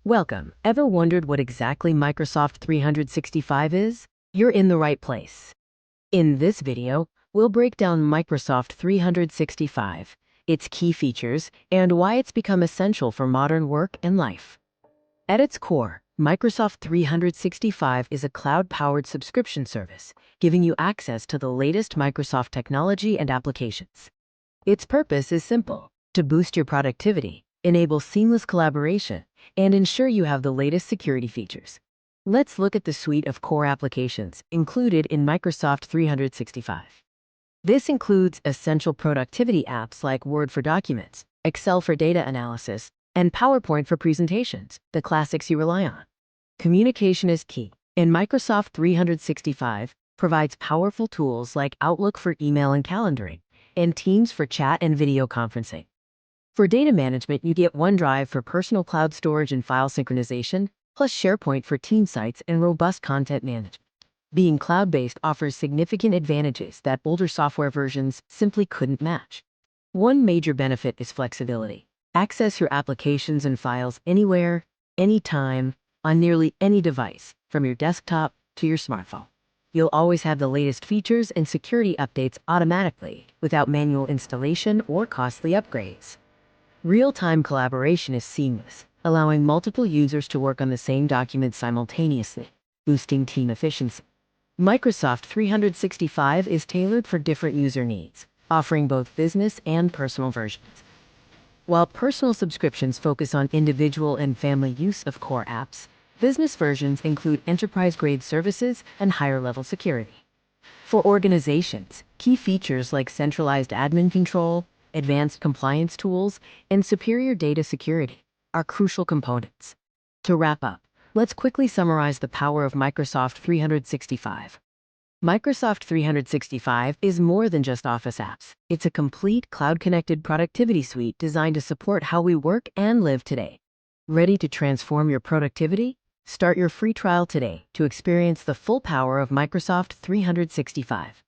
Welcome. Ever wondered what exactly Microsoft 365 is? You're in the right place. In this video, we'll break down Microsoft 365, its key features, and why it's become essential for modern work and life. At its core, Microsoft 365 is a cloud-powered subscription service, giving you access to the latest Microsoft technology and applications. Its purpose is simple: to boost your productivity, enable seamless collaboration, and ensure you have the latest security features. Let's look at the suite of core applications included in Microsoft 365. This includes essential productivity apps like Word for documents, Excel for data analysis, and PowerPoint for presentations, the classics you rely on. Communication is key, and Microsoft 365 provides powerful tools like Outlook for email and calendaring, and Teams for chat and video conferencing. For data management, you get OneDrive for personal cloud storage and file synchronization, plus SharePoint for team sites and robust content management. Being cloud-based offers significant advantages that older software versions simply couldn't match. One major benefit is flexibility. Access your applications and files anywhere, anytime, on nearly any device, from your desktop to your smartphone. You'll always have the latest features and security updates automatically, without manual installation or costly upgrades. Real-time collaboration is seamless, allowing multiple users to work on the same document simultaneously, boosting team efficiency. Microsoft 365 is tailored for different user needs, offering both business and personal versions. While personal subscriptions focus on individual and family use of core apps, business versions include enterprise-grade services and higher-level security. For organizations, key features like centralized admin control, advanced compliance tools, and superior data security are crucial components. To wrap up, let's quickly summarize the power of Microsoft 365. Microsoft 365 is more than just Office apps. It's a complete cloud-connected productivity suite designed to support how we work and live today. Ready to transform your productivity? Start your free trial today to experience the full power of Microsoft 365.